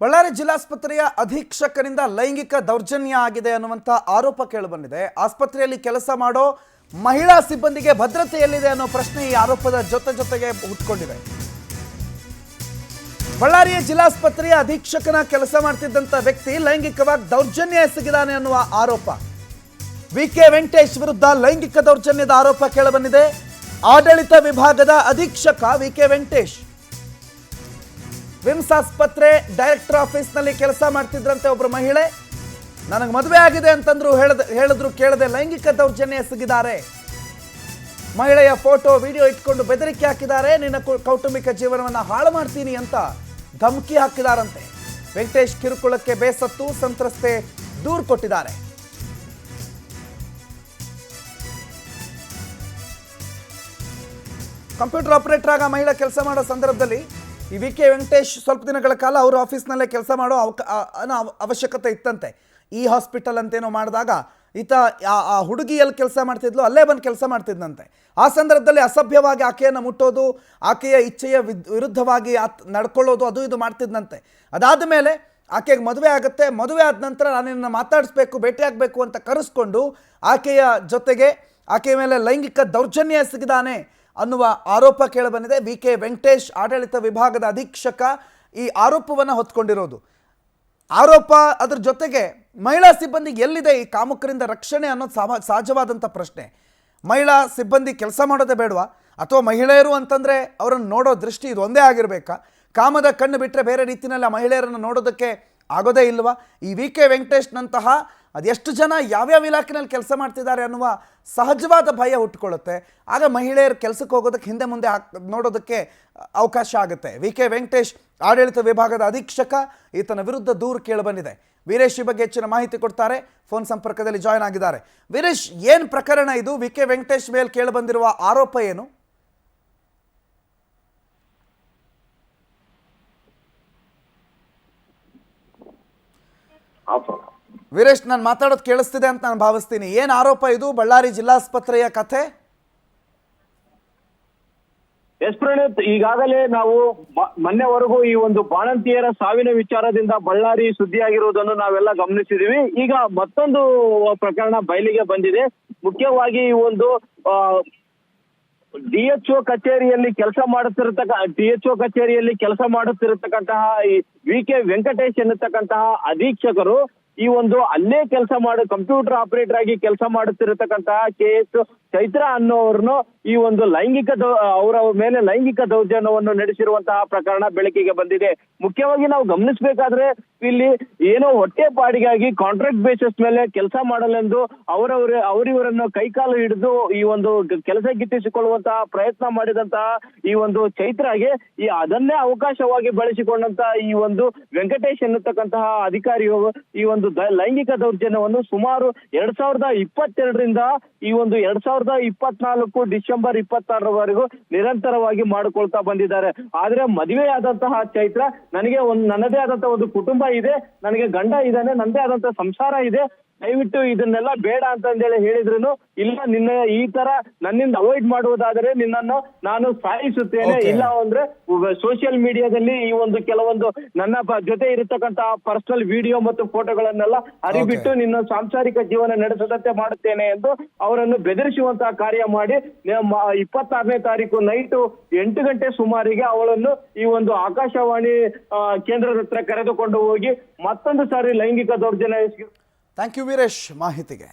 ಬಳ್ಳಾರಿ ಜಿಲ್ಲಾಸ್ಪತ್ರೆಯ ಅಧೀಕ್ಷಕರಿಂದ ಲೈಂಗಿಕ ದೌರ್ಜನ್ಯ ಆಗಿದೆ ಅನ್ನುವಂಥ ಆರೋಪ ಕೇಳಿಬಂದಿದೆ. ಆಸ್ಪತ್ರೆಯಲ್ಲಿ ಕೆಲಸ ಮಾಡೋ ಮಹಿಳಾ ಸಿಬ್ಬಂದಿಗೆ ಭದ್ರತೆ ಎಲ್ಲಿದೆ ಅನ್ನೋ ಪ್ರಶ್ನೆ ಈ ಆರೋಪದ ಜೊತೆಗೆ ಹುಟ್ಕೊಂಡಿದೆ. ಬಳ್ಳಾರಿಯ ಜಿಲ್ಲಾಸ್ಪತ್ರೆಯ ಅಧೀಕ್ಷಕನ ಕೆಲಸ ಮಾಡ್ತಿದ್ದಂಥ ವ್ಯಕ್ತಿ ಲೈಂಗಿಕವಾಗಿ ದೌರ್ಜನ್ಯ ಎಸಗಿದಾನೆ ಅನ್ನುವ ಆರೋಪ. ವಿ.ಕೆ. ವೆಂಕಟೇಶ್ ವಿರುದ್ಧ ಲೈಂಗಿಕ ದೌರ್ಜನ್ಯದ ಆರೋಪ ಕೇಳಿಬಂದಿದೆ. ಆಡಳಿತ ವಿಭಾಗದ ಅಧೀಕ್ಷಕ ವಿ.ಕೆ. ವೆಂಕಟೇಶ್ ವಿಮ್ಸ್ ಆಸ್ಪತ್ರೆ ಡೈರೆಕ್ಟರ್ ಆಫೀಸ್ನಲ್ಲಿ ಕೆಲಸ ಮಾಡ್ತಿದ್ರಂತೆ ಒಬ್ಬರು ಮಹಿಳೆ. ನನಗೆ ಮದುವೆ ಆಗಿದೆ ಅಂತಂದ್ರು ಹೇಳಿದ್ರು ಕೇಳದೆ ಲೈಂಗಿಕ ದೌರ್ಜನ್ಯ ಎಸಗಿದ್ದಾರೆ. ಮಹಿಳೆಯ ಫೋಟೋ ವಿಡಿಯೋ ಇಟ್ಕೊಂಡು ಬೆದರಿಕೆ ಹಾಕಿದ್ದಾರೆ. ನಿನ್ನ ಕೌಟುಂಬಿಕ ಜೀವನವನ್ನು ಹಾಳು ಮಾಡ್ತೀನಿ ಅಂತ ಧಮಕಿ ಹಾಕಿದಾರಂತೆ. ವೆಂಕಟೇಶ್ ಕಿರುಕುಳಕ್ಕೆ ಬೇಸತ್ತು ಸಂತ್ರಸ್ತೆ ದೂರು ಕೊಟ್ಟಿದ್ದಾರೆ. ಕಂಪ್ಯೂಟರ್ ಆಪರೇಟರ್ ಆಗ ಮಹಿಳಾ ಕೆಲಸ ಮಾಡೋ ಸಂದರ್ಭದಲ್ಲಿ ಈ ವಿ.ಕೆ. ವೆಂಕಟೇಶ್ ಸ್ವಲ್ಪ ದಿನಗಳ ಕಾಲ ಅವ್ರ ಆಫೀಸ್ನಲ್ಲೇ ಕೆಲಸ ಮಾಡೋ ಅವಶ್ಯಕತೆ ಇತ್ತಂತೆ. ಈ ಹಾಸ್ಪಿಟಲ್ ಅಂತೇನೋ ಮಾಡಿದಾಗ ಈತ ಆ ಹುಡುಗಿ ಎಲ್ಲಿ ಕೆಲಸ ಮಾಡ್ತಿದ್ಲು ಅಲ್ಲೇ ಬಂದು ಕೆಲಸ ಮಾಡ್ತಿದ್ದಂತೆ. ಆ ಸಂದರ್ಭದಲ್ಲಿ ಅಸಭ್ಯವಾಗಿ ಆಕೆಯನ್ನು ಮುಟ್ಟೋದು, ಆಕೆಯ ಇಚ್ಛೆಯ ವಿರುದ್ಧವಾಗಿ ನಡ್ಕೊಳ್ಳೋದು ಅದು ಇದು ಮಾಡ್ತಿದ್ದಂತೆ. ಅದಾದ ಮೇಲೆ ಆಕೆಗೆ ಮದುವೆ ಆಗುತ್ತೆ. ಮದುವೆ ಆದ ನಂತರ ನಾನಿನ್ನ ಮಾತಾಡಿಸ್ಬೇಕು, ಭೇಟಿಯಾಗಬೇಕು ಅಂತ ಕರೆಸ್ಕೊಂಡು ಆಕೆಯ ಜೊತೆಗೆ ಆಕೆಯ ಮೇಲೆ ಲೈಂಗಿಕ ದೌರ್ಜನ್ಯ ಎಸಗಿದಾನೆ ಅನ್ನುವ ಆರೋಪ ಕೇಳಿಬಂದಿದೆ. ವಿ.ಕೆ. ವೆಂಕಟೇಶ್ ಆಡಳಿತ ವಿಭಾಗದ ಅಧೀಕ್ಷಕ ಈ ಆರೋಪವನ್ನು ಹೊತ್ಕೊಂಡಿರೋದು. ಆರೋಪ ಅದರ ಜೊತೆಗೆ ಮಹಿಳಾ ಸಿಬ್ಬಂದಿಗೆ ಎಲ್ಲಿದೆ ಈ ಕಾಮುಕರಿಂದ ರಕ್ಷಣೆ ಅನ್ನೋದು ಸಹಜವಾದಂಥ ಪ್ರಶ್ನೆ. ಮಹಿಳಾ ಸಿಬ್ಬಂದಿ ಕೆಲಸ ಮಾಡೋದೇ ಬೇಡವಾ? ಅಥವಾ ಮಹಿಳೆಯರು ಅಂತಂದರೆ ಅವರನ್ನು ನೋಡೋ ದೃಷ್ಟಿ ಇದು ಒಂದೇ ಆಗಿರಬೇಕಾ? ಕಾಮದ ಕಣ್ಣು ಬಿಟ್ಟರೆ ಬೇರೆ ರೀತಿಯಲ್ಲಿ ಆ ಮಹಿಳೆಯರನ್ನು ನೋಡೋದಕ್ಕೆ ಆಗೋದೇ ಇಲ್ವಾ? ಈ ವಿ.ಕೆ. ವೆಂಕಟೇಶ್ನಂತಹ ಅದೆಷ್ಟು ಜನ ಯಾವ್ಯಾವ ಇಲಾಖೆನಲ್ಲಿ ಕೆಲಸ ಮಾಡ್ತಿದ್ದಾರೆ ಅನ್ನುವ ಸಹಜವಾದ ಭಯ ಹುಟ್ಟುಕೊಳ್ಳುತ್ತೆ. ಆಗ ಮಹಿಳೆಯರು ಕೆಲಸಕ್ಕೆ ಹೋಗೋದಕ್ಕೆ ಹಿಂದೆ ಮುಂದೆ ನೋಡೋದಕ್ಕೆ ಅವಕಾಶ ಆಗುತ್ತೆ. ವಿ.ಕೆ. ವೆಂಕಟೇಶ್ ಆಡಳಿತ ವಿಭಾಗದ ಅಧೀಕ್ಷಕ, ಈತನ ವಿರುದ್ಧ ದೂರು ಕೇಳಿಬಂದಿದೆ. ವೀರೇಶ್ ಈ ಬಗ್ಗೆ ಹೆಚ್ಚಿನ ಮಾಹಿತಿ ಕೊಡ್ತಾರೆ. ಫೋನ್ ಸಂಪರ್ಕದಲ್ಲಿ ಜಾಯ್ನ್ ಆಗಿದ್ದಾರೆ. ವೀರೇಶ್, ಏನು ಪ್ರಕರಣ ಇದು? ವಿ.ಕೆ. ವೆಂಕಟೇಶ್ ಮೇಲೆ ಕೇಳಿಬಂದಿರುವ ಆರೋಪ ಏನು? ವೀರೇಶ್, ನಾನು ಮಾತಾಡೋದು ಕೇಳಿಸ್ತಿದೆ ಅಂತ ನಾನು ಭಾವಿಸ್ತೀನಿ. ಏನು ಆರೋಪ ಇದು? ಬಳ್ಳಾರಿ ಜಿಲ್ಲಾಸ್ಪತ್ರೆಯ ಕಥೆ. ಎಸ್ ಪ್ರಣೀತ್, ಈಗಾಗಲೇ ನಾವು ಮೊನ್ನೆವರೆಗೂ ಈ ಒಂದು ಬಾಣಂತಿಯರ ಸಾವಿನ ವಿಚಾರದಿಂದ ಬಳ್ಳಾರಿ ಸುದ್ದಿಯಾಗಿರುವುದನ್ನು ನಾವೆಲ್ಲ ಗಮನಿಸಿದೀವಿ. ಈಗ ಮತ್ತೊಂದು ಪ್ರಕರಣ ಬಯಲಿಗೆ ಬಂದಿದೆ. ಮುಖ್ಯವಾಗಿ ಈ ಒಂದು ಡಿಎಚ್ಒ ಕಚೇರಿಯಲ್ಲಿ ಕೆಲಸ ಮಾಡುತ್ತಿರತಕ್ಕಂತಹ ಈ ವಿ.ಕೆ. ವೆಂಕಟೇಶ್ ಎನ್ನತಕ್ಕಂತಹ ಅಧೀಕ್ಷಕರು ಈ ಒಂದು ಅಲ್ಲೇ ಕಂಪ್ಯೂಟರ್ ಆಪರೇಟರ್ ಆಗಿ ಕೆಲಸ ಮಾಡುತ್ತಿರತಕ್ಕಂತಹ ಕೆ.ಎಸ್. ಚೈತ್ರ ಅನ್ನೋರ್ನು ಈ ಒಂದು ಅವರ ಮೇಲೆ ಲೈಂಗಿಕ ದೌರ್ಜನ್ಯವನ್ನು ನಡೆಸಿರುವಂತಹ ಪ್ರಕರಣ ಬೆಳಕಿಗೆ ಬಂದಿದೆ. ಮುಖ್ಯವಾಗಿ ನಾವು ಗಮನಿಸಬೇಕಾದ್ರೆ ಇಲ್ಲಿ ಏನೋ ಹೊಟ್ಟೆ ಪಾಡಿಗಾಗಿ ಕಾಂಟ್ರಾಕ್ಟ್ ಬೇಸಿಸ್ ಮೇಲೆ ಕೆಲಸ ಮಾಡಲೆಂದು ಅವರಿವರನ್ನು ಕೈಕಾಲು ಹಿಡಿದು ಈ ಒಂದು ಕೆಲಸ ಗಿಟ್ಟಿಸಿಕೊಳ್ಳುವಂತಹ ಪ್ರಯತ್ನ ಮಾಡಿದಂತಹ ಈ ಒಂದು ಚೈತ್ರಾಗೆ ಅದನ್ನೇ ಅವಕಾಶವಾಗಿ ಬಳಸಿಕೊಂಡಂತಹ ಈ ಒಂದು ವೆಂಕಟೇಶ್ ಎನ್ನತಕ್ಕಂತಹ ಅಧಿಕಾರಿಯು ಈ ಒಂದು ಲೈಂಗಿಕ ದೌರ್ಜನ್ಯವನ್ನು ಸುಮಾರು 2022ರಿಂದ ಈ ಒಂದು 2024 ಡಿಸೆಂಬರ್ 26ರವರೆಗೂ ನಿರಂತರವಾಗಿ ಮಾಡಿಕೊಳ್ತಾ ಬಂದಿದ್ದಾರೆ. ಆದ್ರೆ ಮದುವೆಯಾದಂತಹ ಚೈತ್ರ ನನ್ನದೇ ಆದಂತಹ ಒಂದು ಕುಟುಂಬ ಇದೆ, ನನಗೆ ಗಂಡ ಇದ್ದಾನೆ, ನನ್ನದೇ ಆದಂತಹ ಸಂಸಾರ ಇದೆ, ದಯವಿಟ್ಟು ಇದನ್ನೆಲ್ಲ ಬೇಡ ಅಂತಂದೇಳಿ ಹೇಳಿದ್ರು ಇಲ್ಲ, ನಿನ್ನ ಈ ತರ ನನ್ನಿಂದ ಅವಾಯ್ಡ್ ಮಾಡುವುದಾದರೆ ನಿನ್ನನ್ನು ನಾನು ಸಾಯಿಸುತ್ತೇನೆ, ಇಲ್ಲ ಅಂದ್ರೆ ಸೋಷಿಯಲ್ ಮೀಡಿಯಾದಲ್ಲಿ ಈ ಒಂದು ಕೆಲವೊಂದು ನನ್ನ ಜೊತೆ ಇರತಕ್ಕಂತಹ ಪರ್ಸನಲ್ ವಿಡಿಯೋ ಮತ್ತು ಫೋಟೋಗಳನ್ನೆಲ್ಲ ಹರಿಬಿಟ್ಟು ನಿನ್ನ ಸಾಂಸಾರಿಕ ಜೀವನ ನಡೆಸದಂತೆ ಮಾಡುತ್ತೇನೆ ಎಂದು ಅವರನ್ನು ಬೆದರಿಸುವಂತಹ ಕಾರ್ಯ ಮಾಡಿ 26ನೇ ತಾರೀಕು ನೈಟು 8 ಗಂಟೆ ಸುಮಾರಿಗೆ ಅವಳನ್ನು ಈ ಒಂದು ಆಕಾಶವಾಣಿ ಕೇಂದ್ರದ ಹತ್ರ ಕರೆದುಕೊಂಡು ಹೋಗಿ ಮತ್ತೊಂದು ಸಾರಿ ಲೈಂಗಿಕ ದೌರ್ಜನ್ಯ. ಥ್ಯಾಂಕ್ ಯು ವೀರೇಶ್ ಮಾಹಿತಿಗೆ.